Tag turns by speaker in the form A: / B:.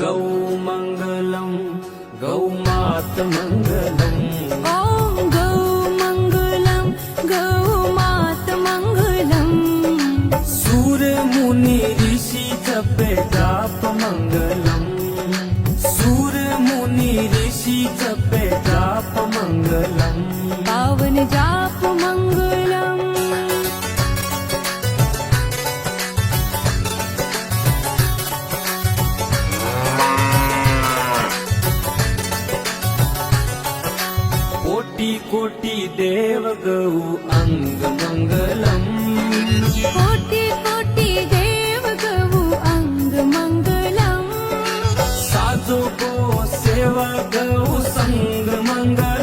A: गौ मंगलम गौ मात मंगलम
B: ॐ गौ मङ्गलं गौ मात मङ्गलम्
A: सूर्य मुनि ऋषि जपे जाप मंगलम सूर्य मुनि ऋषि जपे जाप मंगलम
B: पावन जाप मङ्गलम्
A: कोटि कोटि देव गौ अंग मंगलम
B: कोटि कोटि देव गौ अंग मङ्गलम्
A: साजो गो सेवा गौ संग मंगलम